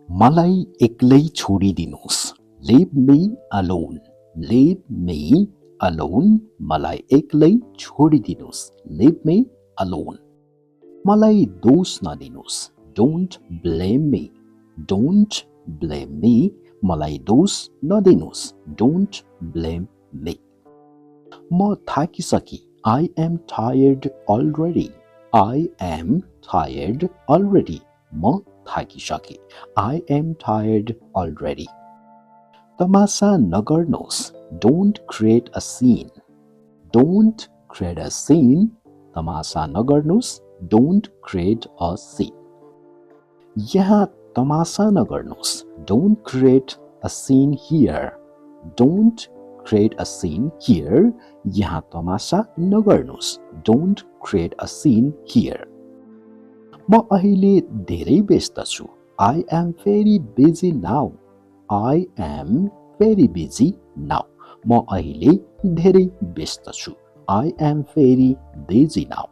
मलाई एक्लै छोडिदिनुस्. Leave me alone. Leave me alone. मलाई एक्लै छोडिदिनुस्. Leave me alone. मलाई दोष नदिनुस्. Don't blame me. Don't blame me. मलाई दोष नदिनुस्. Don't blame me. म थाकिसके. I am tired already. I am tired already. म थाकिसके. I am tired already. तमासा नगर्नुहोस्. Don't create a scene. Don't create a scene. तमासा नगर्नुहोस्. Don't create a scene. यहाँ तमासा नगर्नुहोस्. Don't create a scene here. Don't create a scene here. यहाँ तमासा नगर्नुहोस्. Don't create a scene here. म अहिले धेरै व्यस्त छु. I am very busy now. I am very busy now. म अहिले धेरै व्यस्त छु. I am very busy now.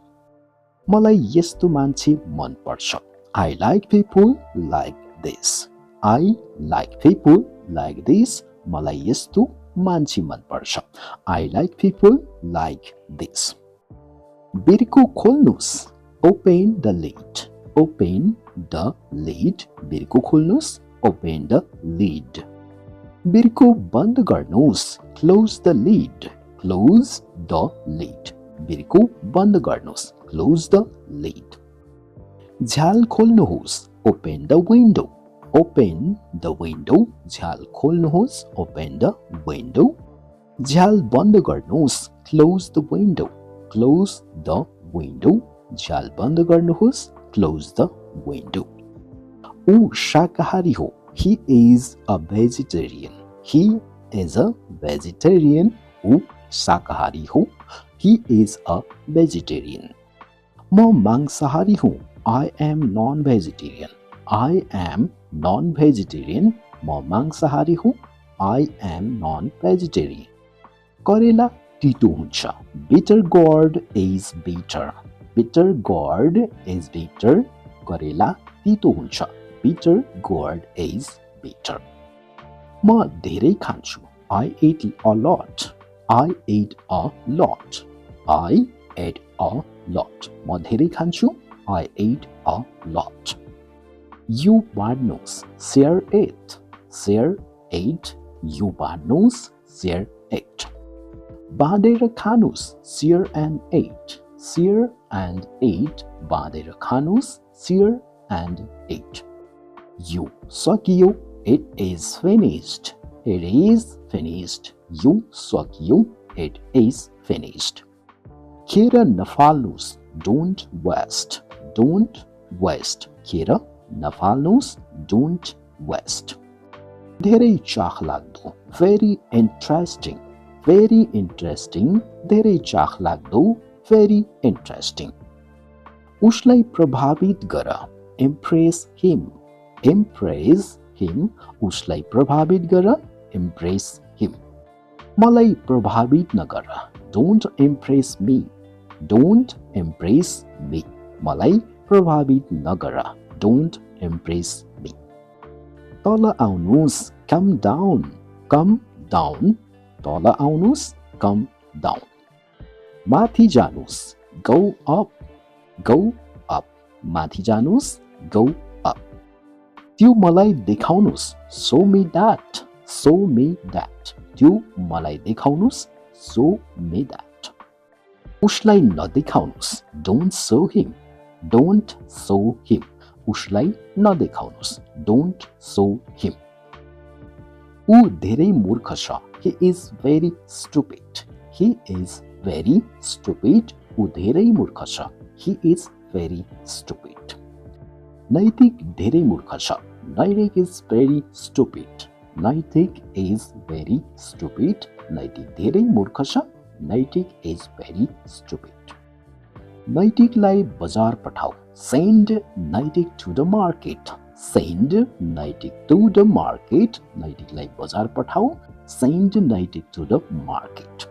मलाई यस्तो मान्छे मन पर्छ. I like people like this. I like people like this. मलाई यस्तो मान्छे मन पर्छ. I like people like this. बिर्को खोल्नुस्. Open the lid. Open the lid. बिर्को खोल्नुस्. Open the lid. बिर्को बन्द गर्नुहोस्. Close the lid. Close the lid. बिर्को बन्द गर्नुहोस्. Close the lid. झ्याल खोल्नुहोस्. Open the window. Open the window. झ्याल खोल्नुहोस्. Open the window. झ्याल बन्द गर्नुहोस्. Close the window. Close the window. झ्याल बन्द गर्नुहोस्. Close the window. ऊ शाकाहारी हो. He is a vegetarian. He is a vegetarian. ऊ शाकाहारी हो. He is a vegetarian. म मांसाहारी हूँ. I am non-vegetarian. I am non-vegetarian. म मांसाहारी हूँ. I am non-vegetarian. करेला तितो हुन्छ. Bitter gourd is bitter. Bitter gourd is bitter. करेला तितो हुन्छ. Bitter gourd is bitter. म धेरै खान्छु. I eat a lot. I eat a lot. I ate a lot. म धेरै खान्छु. I ate a lot. You बाँड्नुहोस्. Share it. Share it. You बाँड्नुहोस्. Share it. बाँडेर खानुहोस्. Share and eat. Share and eat. बाँडेर खानुहोस्. Share and eat. You सकियो. It is finished. It is finished. You सकियो. It is finished. खेर नफाल्नुहोस्. Don't waste. Don't waste. खेर नफाल्नुहोस्. Don't waste. धेरै चाखलाग्दो. Very interesting. Very interesting. धेरै चाखलाग्दो. Very interesting. उसलाई प्रभावित गर. Impress him. Impress him. उसलाई प्रभावित गर. Impress him. मलाई प्रभावित नगर. Don't impress me. Don't impress me. मलाई प्रभावित नगर. Don't impress me. तल आउनुहोस्. Come down. Come down. तल आउनुहोस्. Come down. माथि जानुहोस्. Go up. Go up. माथि जानुहोस्. Go up. त्यो मलाई देखाउनुहोस्. Show me that. Show me that. त्यो मलाई देखाउनुहोस्. Show me that. उसलाई नदेखाउनुहोस्. Don't show him. Don't show him. उसलाई नदेखाउनुहोस्. Don't show him. ऊ धेरै मूर्ख छ. He is very stupid. He is very stupid. ऊ धेरै मूर्ख छ. He is very stupid. नैतिक धेरै मूर्ख छ. Naitik is very stupid. Naitik is very stupid. नैतिक धेरै मूर्ख छ. Naitik is very stupid. नैतिकलाई बजार पठाऊ. Send Naitik to the market. Send Naitik to the market. नैतिकलाई बजार पठाऊ. Send Naitik to the market.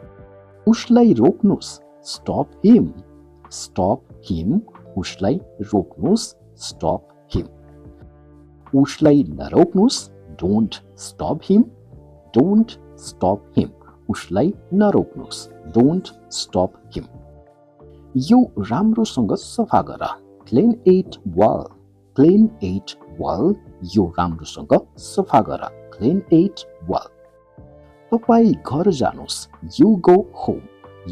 उसलाई रोक्नुहोस्. Stop him. Stop him. उसलाई रोक्नुहोस्. Stop him. उसलाई नरोक्नुस्, don't stop him, don't stop him, उसलाई नरोक्नुस्, डोन्ट स्टप हिम। यो राम्रोसँग सफा गर, clean it well, clean it well, यो राम्रोसँग सफा गर, क्लिन इट वेल। तपाईँ घर जानुस्, you go home,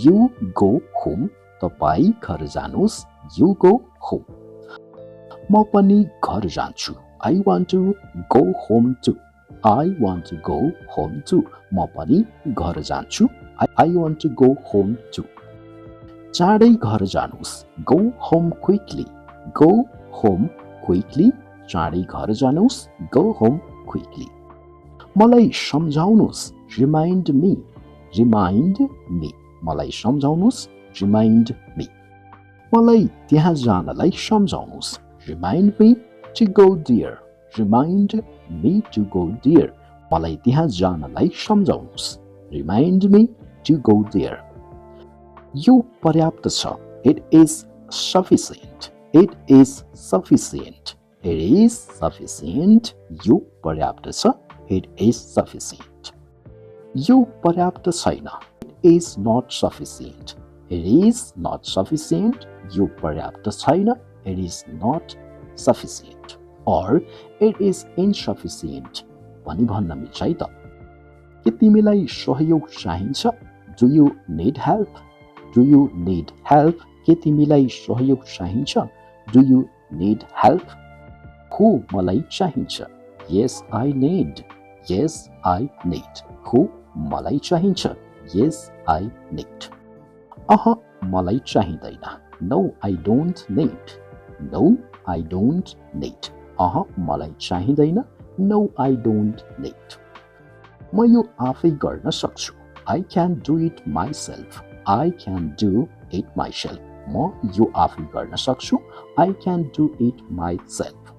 you go home, तपाईँ घर जानुस्, यु गो होम। म पनि घर जान्छु, I want to go home too, I want to go home too, म पनि घर जान्छु, I want to go home too. चाँडै घर जानुस्, go home quickly, go home quickly, चाँडै घर जानुस्, गो होम क्विकली। मलाई सम्झाउनुस्, रिमाइन्ड मी, रिमाइन्ड मी, मलाई सम्झाउनुस्, रिमाइन्ड मी। मलाई त्यहाँ जानलाई सम्झाउनुस्, remind me to go there, remind me to go there, मलाई त्यहाँ जानलाई सम्झाउनुस्, remind me to go there. यो पर्याप्त छ, it is sufficient, it is sufficient, it is sufficient, यो पर्याप्त छ, इट इज सफिसिएन्ट। यो पर्याप्त छैन, it is not sufficient, it is not sufficient, यो पर्याप्त छैन, it is not sufficient. or it is insufficient पनि भन्न मिल्छ है त। के तिमीलाई सहयोग चाहिन्छ? Do you need help? Do you need help? के तिमीलाई सहयोग चाहिन्छ? Do you need help? हो मलाई चाहिन्छ। Yes, I need. Yes, I need. हो मलाई चाहिन्छ। Yes, I need. मलाई चाहिँदैन। No, I don't need. No, I don't need. मलाई चाहिँदैन। No, I don't need. म यो आफै गर्न सक्छु। I can do it myself. I can do it myself. म यो आफै गर्न सक्छु। I can do it myself.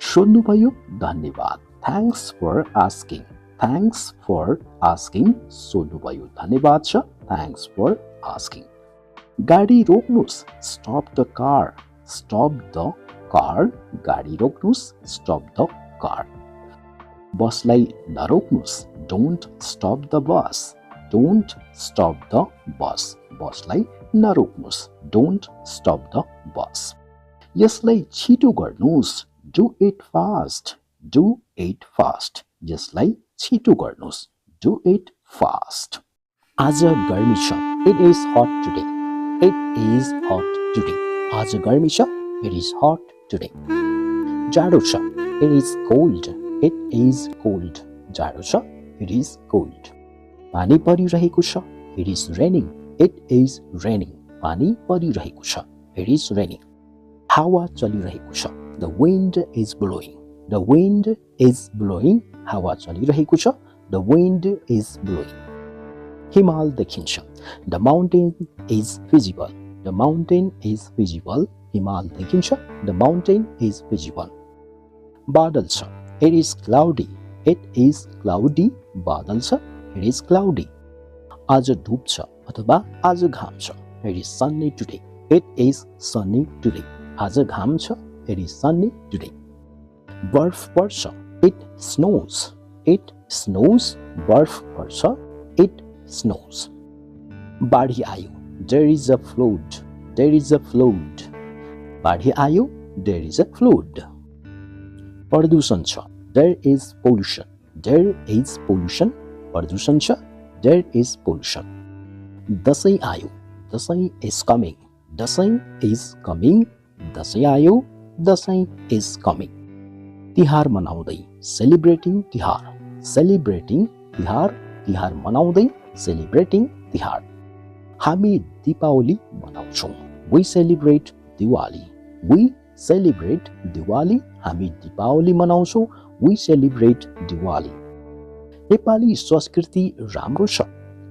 सोध्नुभयो, धन्यवाद। Thanks for asking. Thanks for asking. सोध्नुभयो, धन्यवाद छ। Thanks for asking. गाडी रोक्नुस्, stop the car. Stop the car. गाडी रोक्नुस्, stop the car. बसलाई नरोक्नुस्, don't stop the bus. Don't stop the bus. बसलाई नरोक्नुस्, don't stop the bus. यसलाई छिटो गर्नुस्, do it fast. Do it fast. यसलाई छिटो गर्नुस्, do it fast. आज गर्मी छ, it is hot today. It is hot today. आज गर्मी छ, it is hot today. जाडो छ, it is cold. It is cold. जाडो छ, it is cold. पानी परिरहेको छ, it is raining. It is raining. पानी परिरहेको छ, it is raining. हावा चलिरहेको छ, the wind is blowing. The wind is blowing. हावा चलिरहेको छ, the wind is blowing. हिमाल देखिन्छ, the mountain is visible. The mountain is visible. हिमाल देखिन्छ, the mountain is visible. बादल छ, it is cloudy. It is cloudy. बादल छ, it is cloudy. आज धूप छ अथवा आज घाम छ, it is sunny today. It is sunny today. आज घाम छ, it is sunny today. बर्फ पर्छ, it snows. It snows. बर्फ पर्छ, it snows. बाढी आयो, there is a flood. There is a flood. बाढी आयो, there is a flood. प्रदूषण छ, there is pollution. There is pollution. प्रदूषण छ, there is pollution. दशैं आयो, Dashain is coming. Dashain is coming. Dashain आयो, दशैं is coming. तिहार मनाउँदै, celebrating तिहार. Celebrating तिहार. तिहार मनाउँदै, celebrating तिहार. हामी दीपावली मनाउँछौँ, we celebrate Diwali. We celebrate Diwali. हामी दीपावली मनाउँछौँ, we celebrate Diwali. नेपाली संस्कृति राम्रो छ,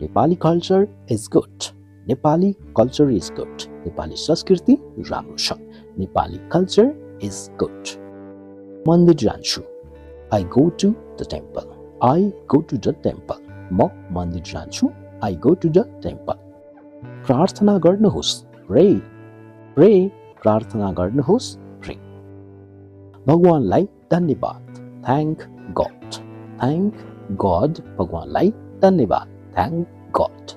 Nepali culture is good. Nepali culture is good. Nepali संस्कृति राम्रो छ, नेपाली culture is good. मन्दिर जान्छु, I go to the temple. I go to the temple. म मन्दिर जान्छु, I go to the temple. प्रार्थना गर्नुहोस्, pray. Pray. प्रार्थना गर्नुहोस्, pray. भगवानलाई धन्यवाद, thank God. Thank God, भगवानलाई धन्यवाद, thank God.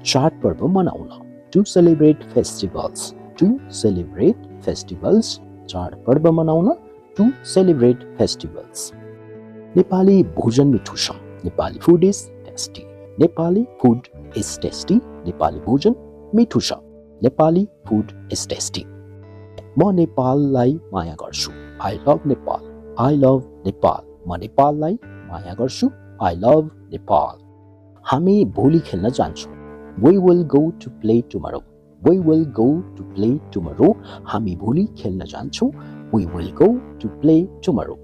चाडपर्व मनाउन, to celebrate festivals, to celebrate festivals. चाडपर्व मनाउन, to celebrate festivals. नेपाली भोजन मिठो छ, Nepali food is tasty. Nepali food is tasty. Nepali भोजन मिठो छ, नेपाली food is tasty. म नेपाललाई माया गर्छु, I love Nepal. I love Nepal. म नेपाललाई माया गर्छु, I love Nepal. हामी भोलि खेल्न जान्छौँ, we will go to play tomorrow. We will go to play tomorrow. हामी भोलि खेल्न जान्छौँ, we will go to play tomorrow.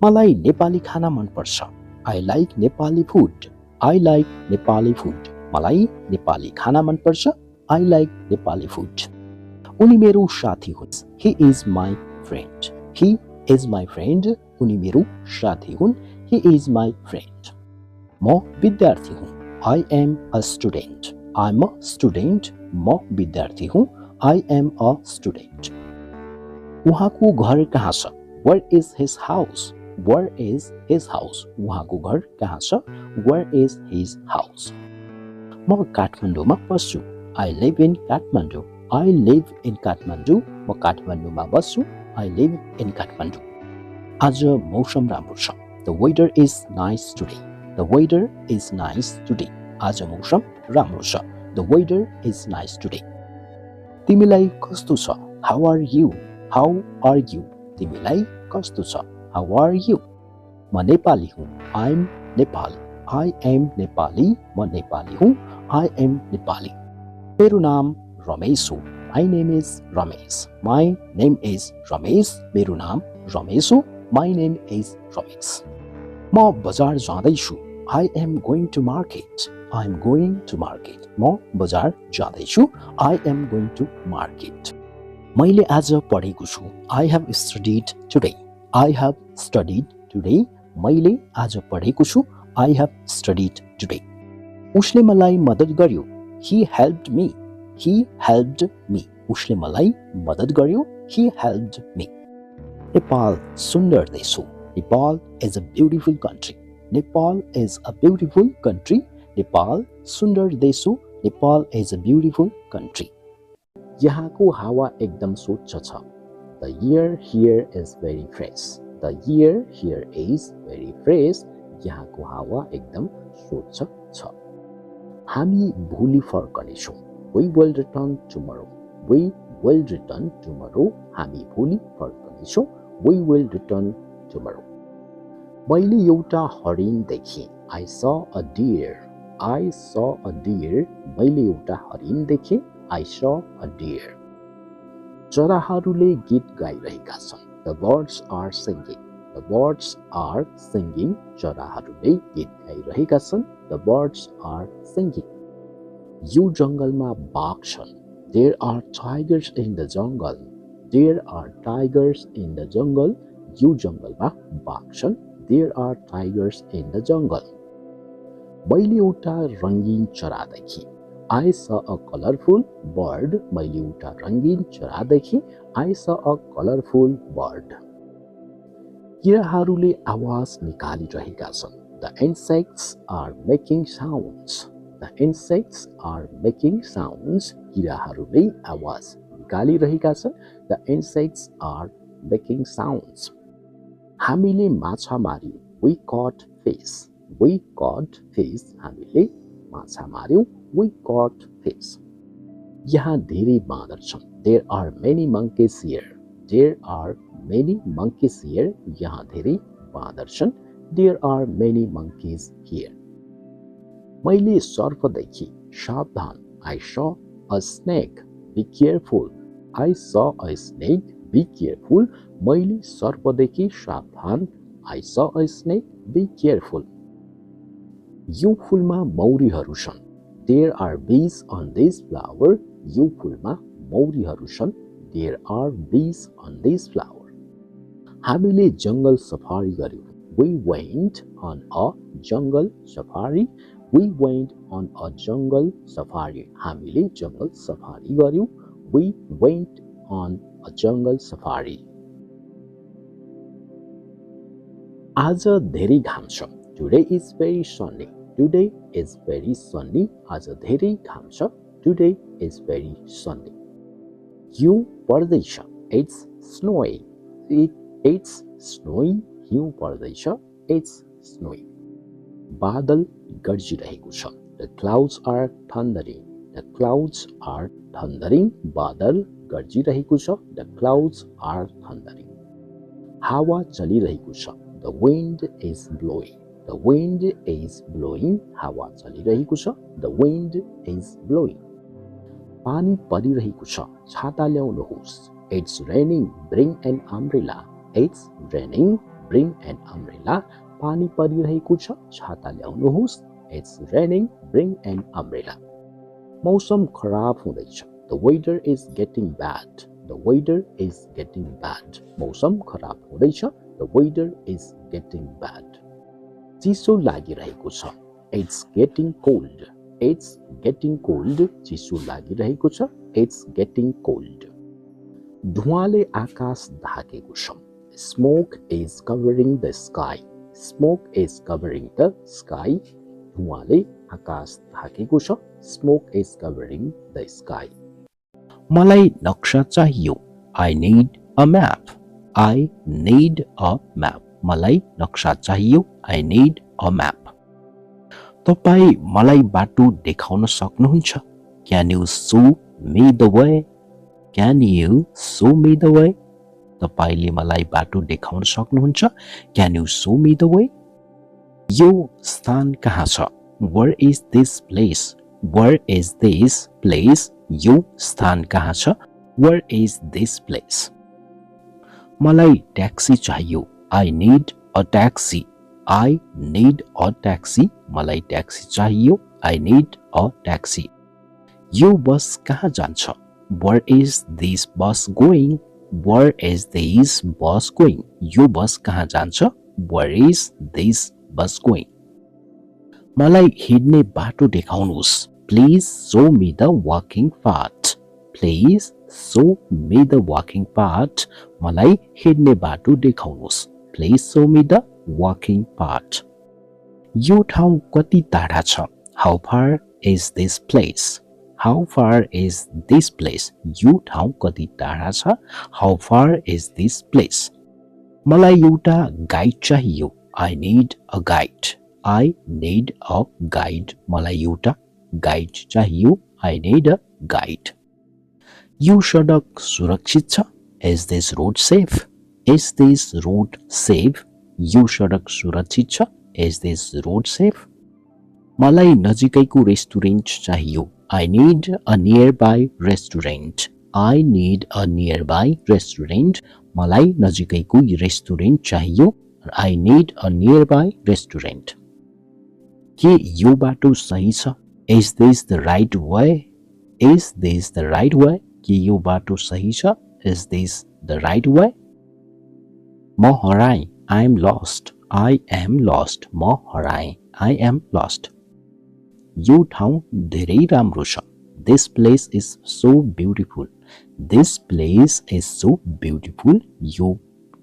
मलाई नेपाली खाना मन पर्छ, I like Nepali food. I like Nepali food. मलाई नेपाली खाना मन पर्छ, I like Nepali food. उनी मेरो साथी हुन्, he is my friend. He is my friend. उनी मेरो साथी हुन्, he is my friend. म विद्यार्थी हुँ, I am a student. I'm a student. म विद्यार्थी हुँ, I am a student. उहाँको घर कहाँ छ, where is his house? Where is his house? उहाँको घर कहाँ छ, where is his house? म काठमाडौँमा बस्छु, I live in Kathmandu. I live in Kathmandu. म काठमाडौँमा बस्छु, I live in Kathmandu. आज मौसम राम्रो छ, the weather is nice today. The weather is nice today. आज मौसम राम्रो छ, the weather is nice today. तिमीलाई कस्तो छ, how are you? How are you? तिमीलाई कस्तो छ, how are you? म नेपाली हुँ, I'm Nepali. I am Nepali. म नेपाली हुँ, I am Nepali. मेरो नाम रमेश हो, my name is Ramesh. My name is Ramesh. मेरो नाम रमेश हो, my name is Ramesh. म बजार जाँदैछु, I am going to market. I am going to market. म बजार जाँदैछु, I am going to market. मैले आज पढेको छु, I have studied today. I have studied today. मैले आज पढेको छु, I have studied today. उसले मलाई मद्दत गर्यो, he helped me. He helped me. उसले मलाई मद्दत गर्यो, he helped me. नेपाल सुन्दर देश हो, Nepal is a beautiful country. Nepal is a beautiful country. Nepal सुन्दर देश हो, Nepal is a beautiful country. यहाँको हावा एकदम स्वच्छ छ, the air here is very fresh. The air here is very fresh. यहाँको हावा एकदम स्वच्छ छ. हामी भोलि फर्कनेछौँ, we will return tomorrow. We will return tomorrow. हामी भोलि फर्कनेछौँ, we will return tomorrow. मैले एउटा हरिण देखेँ, I saw a deer. I saw a deer. मैले एउटा हरिण देखेँ, I saw a deer. चराहरूले गीत गाइरहेका छन्, the birds are singing. The birds are singing. चराहरूले गीत गाइरहेका छन्, the birds are singing. यो जंगलमा बाघ छन्, there are tigers in the jungle. There are tigers in the jungle. यो जंगलमा बाघ छन्, there are tigers in the jungle. मैले एउटा रंगीन चरा देखेँ, I saw a colorful bird. मैले एउटा रंगीन चरा देखेँ, I saw a colorful bird. किराहरूले आवाज निकालिरहेका छन्, the insects are making sounds. The insects are making sounds. किराहरूले आवाज निकालिरहेका छन्, the insects are making sounds. हामीले माछा मार्यौं, we caught fish. We caught fish. हामीले माछा मार्यौं, we caught fish. यहाँ धेरै बाँदर छन्, there are many monkeys here. There are many monkeys here. यहाँ धेरै बाँदर छन्, there are many monkeys here. मैले सर्प देखेँ, सावधान, I saw a snake. Be careful. I saw a snake. Be careful. मैले सर्प देखेँ, सावधान, I saw a snake. Be careful. यो फुलमा मौरीहरू छन्, there are bees on this flower. यो फुलमा मौरीहरू छन्, there are bees on this flower. हामीले जंगल सफारी गर्यौं, we went on a jungle safari. We went on a jungle safari. हामीले जंगल सफारी गर्यौं, we went on a jungle safari. आज धेरै घाम छ. Today is very sunny. Today is very sunny. आज धेरै घाम छ. Today is very sunny. हिउँ पर्दैछ. It's snowing. It's snowing. हिउँ पर्दैछ. It's snowing. बादल गर्जिरहेको छ. The clouds are thundering. The clouds are thundering. बादल गर्जिरहेको छ. The clouds are thundering. हावा चलिरहेको छ. The wind is blowing. The wind is blowing. हावा चलिरहेको छ. The wind is blowing. पानी परिरहेको छ. छाता ल्याउनुहोस्. It's raining. Bring an umbrella. It's raining. Bring an umbrella. पानी परिरहेको छ. छाता ल्याउनुहोस्. It's raining. Bring an umbrella. मौसम खराब हुँदैछ. The weather is getting bad. The weather is getting bad. मौसम खराब हुँदैछ. The weather is getting bad. चिसो लागिरहेको छ. It's getting cold. It's getting cold. चिसो लागिरहेको छ. It's getting cold. धुवाँले आकाश ढाकेको छ. Smoke is covering the sky. Smoke is covering the sky. धुवाँले आकाश ढाकेको छ. Smoke is covering the sky. मलाई नक्सा चाहियो. I need a map. I need a map. मलाई नक्सा चाहियो. I need a map. तपाईं मलाई बाटो देखाउन सक्नुहुन्छ. Can you show me the way? Can you show me the way? तपाईंले मलाई बाटो देखाउन सक्नुहुन्छ. Can you show me the way? यो स्थान कहाँ छ? Where is this place? Where is this place? यो स्थान कहाँ छ? Where is this place? मलाई ट्याक्सी चाहियो. I need a taxi. I need a taxi. मलाई ट्याक्सी चाहियो. I need a taxi. यो बस कहाँ जान्छ? Where is this bus going? Where is this bus going? यो बस कहाँ जान्छ? Where is this bus going? मलाई हिँड्ने बाटो देखाउनुहोस्. Please show me the walking path. Please show me the walking path. मलाई हिँड्ने बाटो देखाउनुहोस्. Please show me the walking path. यो ठाउँ कति टाढा छ? How far is this place? How far is this place? यो ठाउँ कति टाढा छ? How far is this place? मलाई एउटा गाइड चाहियो. I need a guide. I need a guide. मलाई एउटा गाइड चाहियो. I need a guide. यो सडक सुरक्षित छ. Is this road safe? Is this road safe? यो सडक सुरक्षित छ. Is this road safe? मलाई नजिकैको रेस्टुरेन्ट चाहियो. I need a nearby restaurant. I need a nearby restaurant. मलाई नजिकैको रेस्टुरेन्ट चाहियो. I need a nearby restaurant. के यो बाटो सही छ? Is this the right way? Is this the right way? के यो बाटो सही छ? Is this the right way? म हराएँ. I am lost. I am lost. म हराएँ. I am lost. यो ठाउँ धेरै राम्रो छ. This place is so beautiful. This place is so beautiful. यो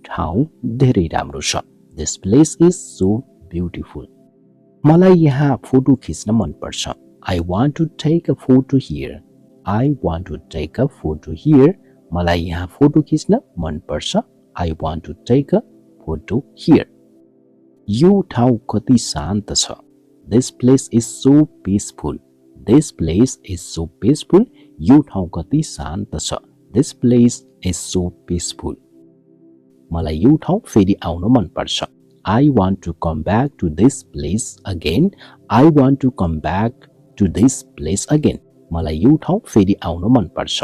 ठाउँ धेरै राम्रो छ. This place is so beautiful. मलाई यहाँ फोटो खिच्न मन पर्छ. I want to take a photo here. I want to take a photo here. मलाई यहाँ फोटो खिच्न मन पर्छ. I want to take a photo here. यो ठाउँ कति शान्त छ. This place is so peaceful. This place is so peaceful. यो ठाउँ कति शान्त छ. This place is so peaceful. मलाई यो ठाउँ फेरि आउन मन पर्छ. I want to come back to this place again. I want to come back to this place again. मलाई यो ठाउँ फेरि आउन मन पर्छ.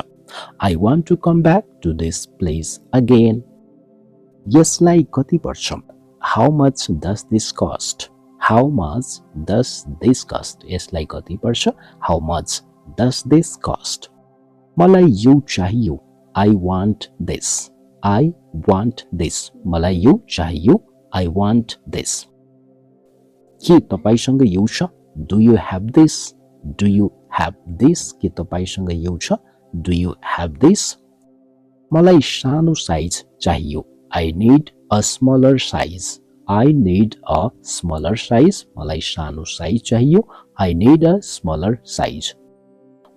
I want to come back to this place again. यसलाई कति पर्छ? How much does this cost? How much does this cost? यसलाई कति पर्छ? How much does this cost? मलाई यो चाहियो. I want this. I want this. मलाई यो चाहियो. I want this. के तपाईसँग यो छ? Do you have this? Do you have this? के तपाईसँग यो छ? Do you have this? मलाई सानो साइज चाहियो. I need a smaller size. I need a smaller size. मलाई सानो साइज चाहियो. I need a smaller size.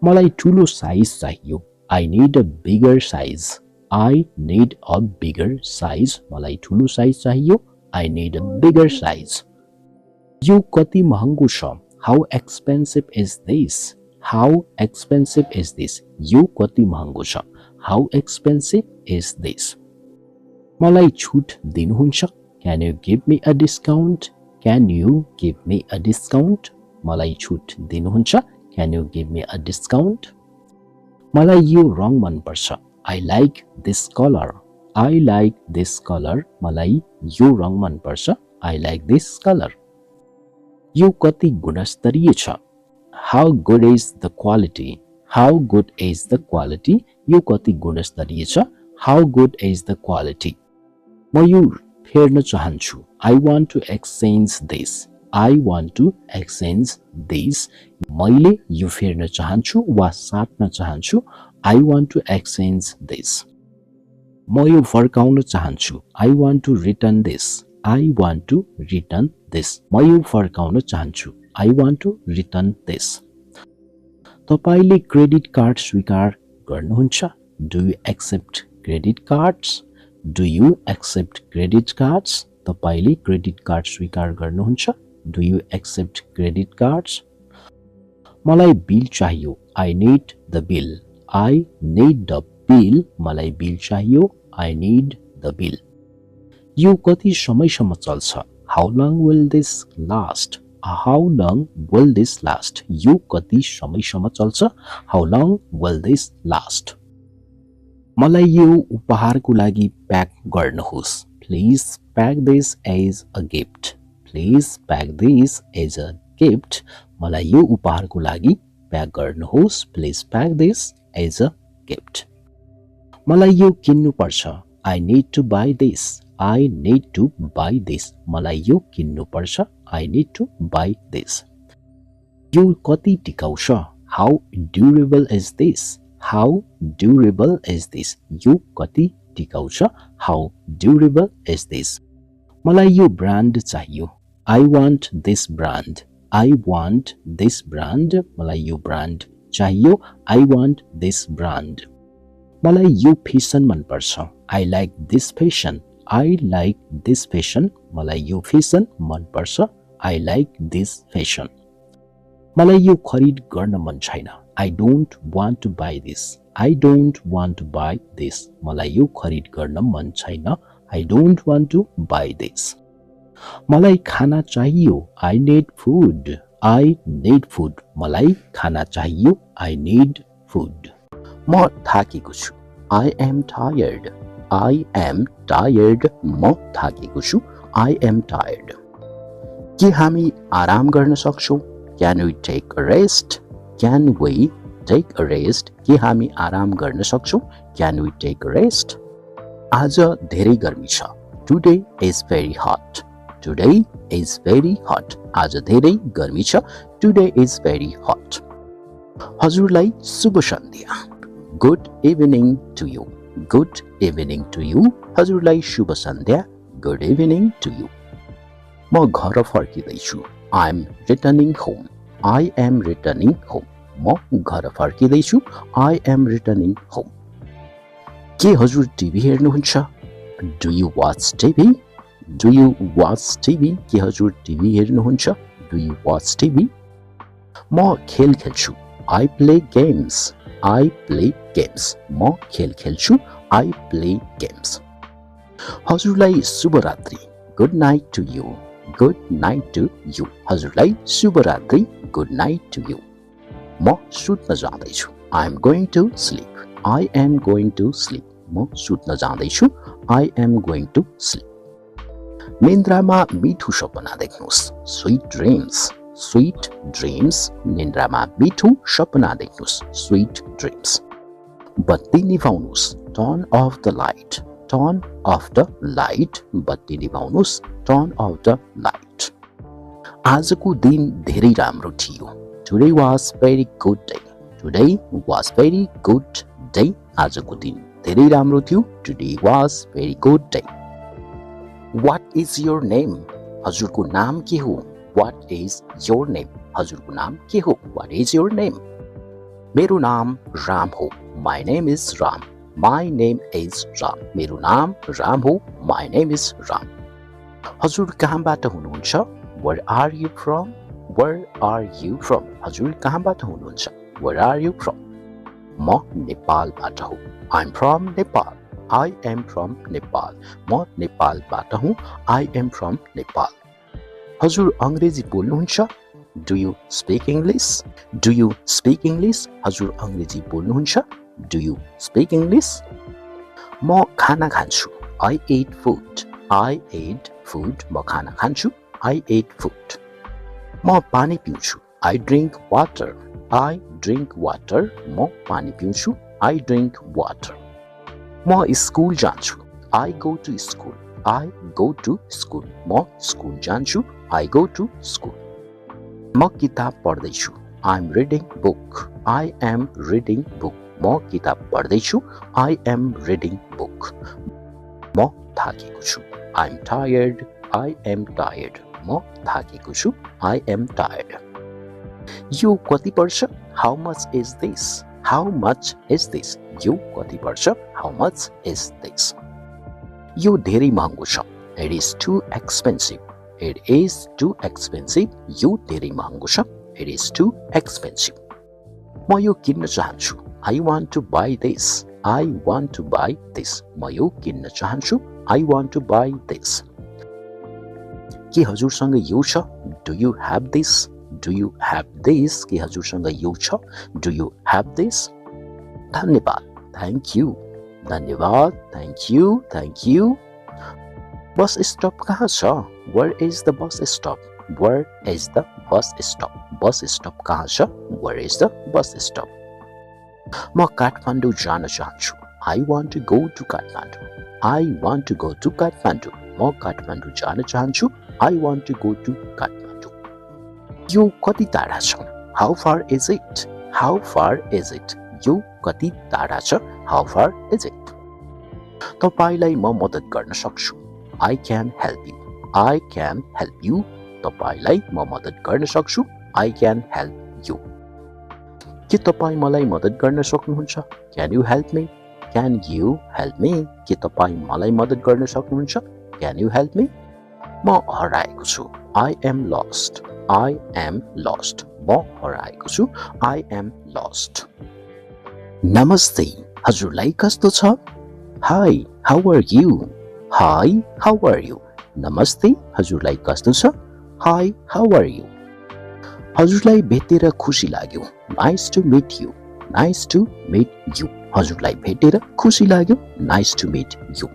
मलाई ठुलो साइज चाहियो. I need a bigger size. I need a bigger size. मलाई ठुलो साइज चाहियो. I need a bigger size. यो कति महँगो छ. How expensive is this? How expensive is this? यो कति महँगो छ. How expensive is this? मलाई छुट दिनुहुन्छ. Can you give me a discount? Can you give me a discount? मलाई छुट दिनुहुन्छ. Can you give me a discount? मलाई यो रङ मन पर्छ. I like this color. I like this color. मलाई यो रङ मन पर्छ. I like this color. यो कति गुणस्तरीय छ. How good is the quality? How good is the quality? यो कति गुणस्तरीय छ. How good is the quality? म यो फेर्न चाहन्छु. I want to exchange this. I want to exchange this. मैले यो फेर्न चाहन्छु वा साट्न चाहन्छु. I want to exchange this. म यो फर्काउन चाहन्छु. I want to return this. I want to return this. म यो फर्काउन चाहन्छु. I want to return this. तपाईले क्रेडिट कार्ड स्वीकार गर्नुहुन्छ. Do you accept credit cards? Do you accept credit cards? तपाईले क्रेडिट कार्ड स्वीकार गर्नुहुन्छ. Do you accept credit cards? मलाई बिल चाहियो. I need the bill. I need the bill. मलाई bill चाहियो. I need the bill. यो कति समयसम्म चल्छ. How long will this last? How long will this last? यो कति समयसम्म चल्छ. How long will this last? मलाई यो उपहारको लागि प्याक गर्नुहोस्. Please pack this as a gift. Please pack this as a gift. मलाई यो उपहारको लागि प्याक गर्नुहोस्. Please pack this as a gift. मलाई यो किन्नु पर्छ. I need to buy this. I need to buy this. मलाई यो किन्नु पर्छ. I need to buy this. यो कति टिकाउ छ. How durable is this? How durable is this? यो कति टिकाउ छ. How durable is this? मलाई यो ब्रान्ड चाहियो. I want this brand. I want this brand. मलाई यो ब्रान्ड चाहियो. I want this brand. मलाई यो फेसन मन पर्छ. I like this fashion. I like this fashion. मलाई यो फेसन मन पर्छ. I like this fashion. मलाई यो खरिद गर्न मन छैन. I don't want to buy this. I don't want to buy this. मलाई यो खरिद गर्न मन छैन. I don't want to buy this. मलाई खाना चाहियो. I need food. I need food. मलाई खाना चाहियो. I need food. म थाकेको छु. I am tired. I am tired. म थाकेको छु. I am tired. के हामी आराम गर्न सक्छौं? Can we take a rest? Can we take a rest? के हामी आराम गर्न सक्छौं? Can we take a rest? आज धेरै गर्मी छ. Today is very hot. Today is very hot. आज धेरै गर्मी छ. Today is very hot. हजुरलाई शुभ सन्ध्या. Good evening to you. Good evening to you. हजुरलाई शुभ सन्ध्या. Good evening to you. म घर फर्किदैछु. I am returning home. I am returning home. म घर फर्किदैछु. I am returning home. के हजुर टिभी हेर्नुहुन्छ? Do you watch TV? Do you watch TV? के हजुर टिभी हेर्नुहुन्छ? Do you watch TV? म खेल खेल्छु. I play games. I play games. म खेल खेल्छु. I play games. हजुरलाई शुभ रात्रि. Good night to you. Good night to you. हजुरलाई शुभ रात्रि. Good night to you. म सुत्न जाँदैछु. I am going to sleep. I am going to sleep. म सुत्न जाँदैछु. I am going to sleep. निन्द्रामा मिठो सपना देख्नुहोस्. Sweet dreams. Sweet dreams. निन्द्रामा मिठो सपना देख्नुहोस्. Sweet dreams. बत्ती निभाउनुहोस्. Turn off the light. Turn off the light. बत्ती निभाउनुहोस्. Turn off the light. आजको दिन धेरै राम्रो थियो. Today was very good day. Today was very good day. आजको दिन धेरै राम्रो थियो. Today was very good day. What is your name? हजुरको नाम के हो? What is your name? हजुरको नाम के हो? What is your name? मेरो नाम राम हो. My name is Ram. My name is Ram. मेरो नाम राम हो. My name is Ram. हजुर कहाँबाट हुनुहुन्छ? Where are you from? Where are you from? हजुर कहाँबाट हुनुहुन्छ? Where are you from? म नेपालबाट हुँ. I'm from Nepal. I am from Nepal. म नेपालबाट हुँ. I am from Nepal. हजुर अंग्रेजी बोल्नुहुन्छ? Do you speak English? Do you speak English? हजुर अंग्रेजी बोल्नुहुन्छ? Do you speak English? म खाना खान्छु. I ate food. I ate food. म खाना खान्छु. I ate food. म पानी पिउँछु. I drink water. I drink water. म पानी पिउँछु. I drink water. म स्कुल जान्छु. I go to school. I go to school. म स्कुल जान्छु. I go to school. म किताब पढ्दैछु. I'm reading book. I am reading book. म किताब पढ्दैछु. I am reading book. म थाकेको छु. I'm tired. I am tired. म थाकेको छु. I am tired. यो कति पर्छ? How much is this? How much is this? यो कति पर्छ? How much is this? यो धेरै महँगो छ. It is too expensive. It is too expensive. यो धेरै महँगो छ. It is too expensive. म यो किन्न चाहन्छु. I want to buy this. I want to buy this. म यो किन्न चाहन्छु. I want to buy this. के हजुरसँग यो छ? Do you have this? Do you have this? के हजुरसँग यो छ? Do you have this? धन्यवाद. Thank you. धन्यवाद. Thank you. Thank you. Bus stop कहाँ छ? Where is the bus stop? Where is the bus stop? Bus stop कहाँ छ? Where is the bus stop? म काठमाडौँ जान चाहन्छु. I want to go to Kathmandu. I want to go to Kathmandu. म काठमाडौँ जान चाहन्छु. I want to go to Kathmandu. यो कति टाढा छ? How far is it? How far is it? यो कति टाढा छ? How far is it? तपाईलाई म मद्दत गर्न सक्छु. I can help you. I can help you. तपाईलाई म मद्दत गर्न सक्छु. I can help you. के तपाई मलाई मद्दत गर्न सक्नुहुन्छ? Can you help me? Can you help me? के तपाई मलाई मद्दत गर्न सक्नुहुन्छ? Can you help me? म हराएको छु. I am lost. I am lost. म हराएको छु. I am lost. नमस्ते. हजुरलाई कस्तो छ? Hi, how are you? Hi, how are you? नमस्ते. हजुरलाई कस्तो छ? Hi, how are you? हजुरलाई भेटेर खुसी लाग्यो. Nice to meet you. Nice to meet you. हजुरलाई भेटेर खुसी लाग्यो. Nice to meet you.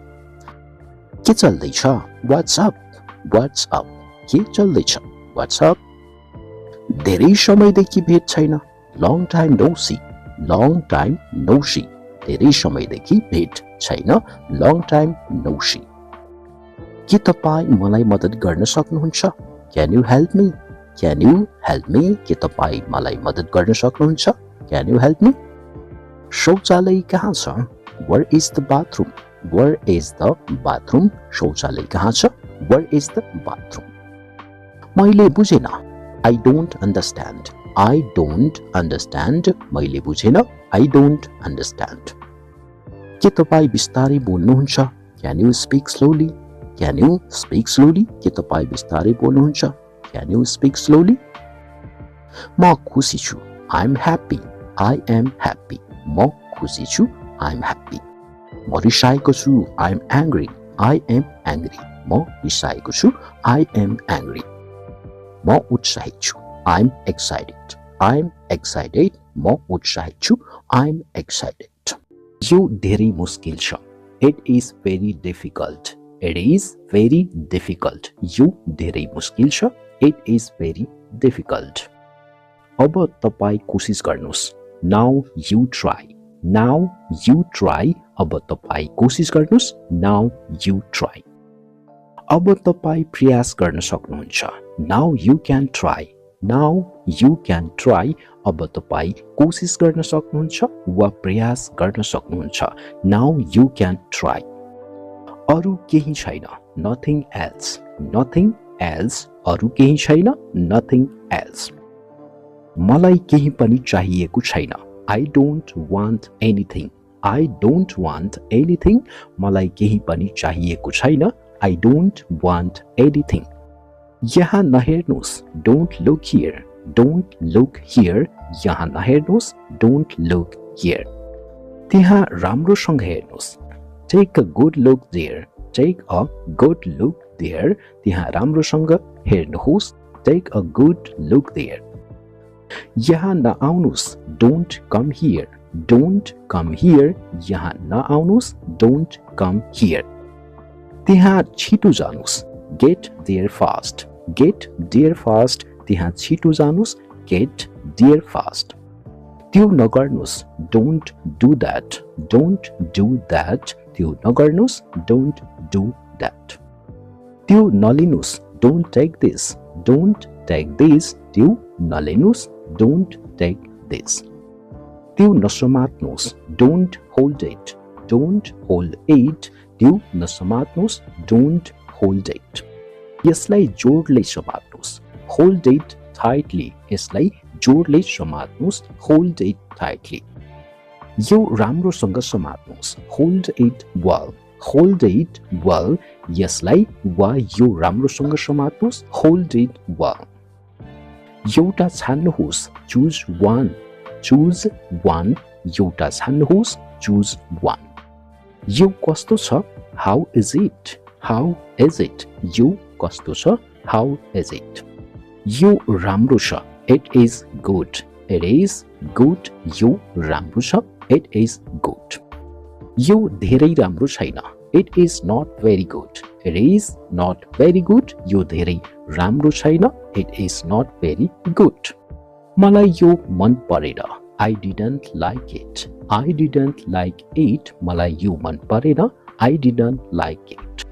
के चल्दैछ? What's up? What's up? के चल्दैछ? What's up? धेरै समयदेखि भेट छैन. Long time no see. Long time no see. धेरै समयदेखि भेट छैन. Long time no see. के तपाई मलाई मद्दत गर्न सक्नुहुन्छ? Can you help me? Can you help me? के तपाई मलाई मद्दत गर्न सक्नुहुन्छ? Can you help me? शौचालय कहाँ छ? Where is the bathroom? Where is the bathroom? शौचालय कहाँ छ? Where is the bathroom? मैले बुझेन. I don't understand. I don't understand. मैले बुझेन. I don't understand. के तपाई बिस्तारै बोल्नुहुन्छ? Can you speak slowly? Can you speak slowly? के तपाई बिस्तारै बोल्नुहुन्छ? Can you speak slowly? म खुसी छु. I'm happy. I am happy. म खुसी छु. I'm happy. म रिसाएको छु. I'm angry. I am angry. म रिसाएको छु. I am angry. म उत्साहित छु. I'm excited. I'm excited. म उत्साहित छु. I'm excited. यो धेरै मुश्किल छ. It is very difficult. It is very difficult. यो धेरै मुश्किल छ. It is very difficult. अब तपाई कोशिश गर्नुस्. Now you try. Now you try. अब तपाई कोशिश गर्नुस्. Now you try. अब तपाई प्रयास गर्न सक्नुहुन्छ. Now you can try. Now you can try. अब तपाई कोशिश गर्न सक्नुहुन्छ वा प्रयास गर्न सक्नुहुन्छ. Now you can try. अरु केही छैन. nothing else. Nothing else. अरू केही छैन. Nothing else. मलाई केही पनि चाहिएको छैन. I don't want anything. I don't want anything. मलाई केही पनि चाहिएको छैन. I don't want anything. यहाँ नहेर्नुस्. Don't look here. Don't look here. यहाँ नहेर्नुस्. Don't look here. त्यहाँ राम्रोसँग हेर्नुस्. Take a good look there. Take a good look there. त्यहाँ राम्रोसँग हेर्नुहोस्. Take a good look there. यहाँ नआउनुस्. Don't come here. Don't come here. यहाँ नआउनुस्. Don't come here. त्यहाँ छिटो जानुस्. Get there fast. Get there fast. त्यहाँ छिटो जानुस्. Get there fast. त्यो नगर्नुस्. Don't do that. Don't do that. त्यो नगर्नुस्. Don't do that. त्यो नलिनुस्. Don't take this. Don't take this. त्यो नलिनुस्. Don't take this. त्यो नसमात्नुस्. Don't hold it. Don't hold it. त्यो नसमात्नुस्. Don't hold it. यसलाई जोडले समात्नुस्. Hold it tightly. यसलाई जोडले समात्नुस्. Hold it tightly. यो राम्रोसँग समात्नुस्. Hold it well. Hold it well. यसलाई वा यो राम्रोसँग समात्नुस्. Hold it well. एउटा छान्नुहोस्. Choose one. Choose one. एउटा छान्नुहोस्. Choose one. यो कस्तो छ? How is it? How is it? यो कस्तो छ? How is it? यो राम्रो छ. It is good. It is good. यो राम्रो छ. It is good. यो धेरै राम्रो छैन. It is not very good. It is not very good. यो धेरै राम्रो छैन. It is not very good. मलाई यो मन परेन. I didn't like it. I didn't like it. मलाई यो मन परेन. I didn't like it.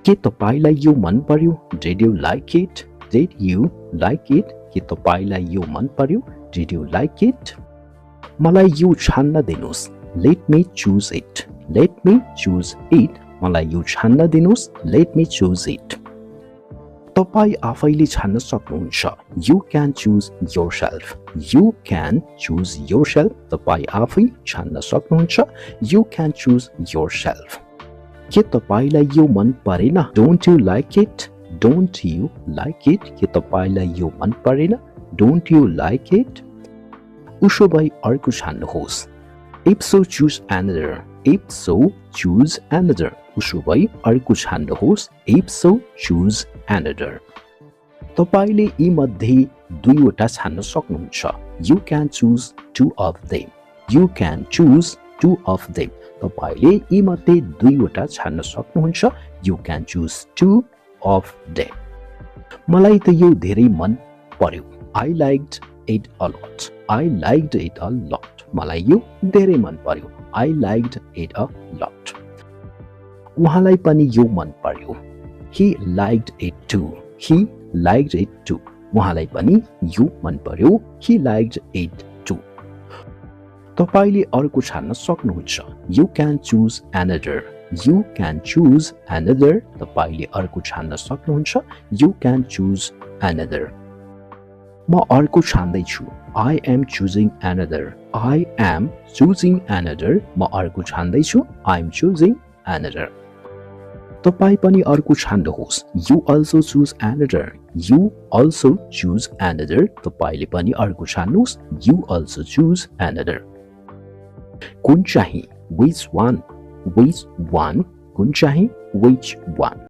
के तपाईलाई यो मन पर्यो? Did you like it? Did you like it? के तपाईलाई यो मन पर्यो? Did you like it? मलाई यो छान्न दिनुस्. Let me choose it. Let me choose it. मलाई यो छान्न दिनुस्. Let me choose it. तपाई आफैले छान्न सक्नुहुन्छ. You can choose yourself. You can choose yourself. तपाई आफै छान्न सक्नुहुन्छ. You can choose yourself. के तपाईलाई यो मन परेन? Don't you like it? Don't you like it? के तपाईलाई यो मन परेन? Don't you like it? उसो भए अर्को छान्नुहोस्. If so, choose another. If so, choose another. उसो भए अर्को छान्नुहोस्. If so, choose another. तपाईले यी मध्ये दुईवटा छान्न सक्नुहुन्छ. You can choose two of them. You can choose two of them. तपाईले यी मध्ये दुईवटा छान्न सक्नुहुन्छ. You can choose two of them. मलाई त यो धेरै मन पर्यो. I liked it a lot. I liked it a lot. मलाई यो धेरै मन पर्यो. I liked it a lot. उहाँलाई पनि यो मन पर्यो. He liked it too. He liked it too. उहाँलाई पनि यो मन पर्यो. He liked it too. तपाईले अर्को छान्न सक्नुहुन्छ. You can choose another. You can choose another. तपाईले अर्को छान्न सक्नुहुन्छ. You can choose another. म अर्को छान्दैछु. I am choosing another. I am choosing another. म अर्को छान्दैछु. I am choosing another. तपाई पनि अर्को छान्नुहोस्. You also choose another. You also choose another. तपाईले पनि अर्को छान्नुहोस्. You also choose another. कुन चाहिँ? Which one? Which one? कुन चाहिँ? Which one?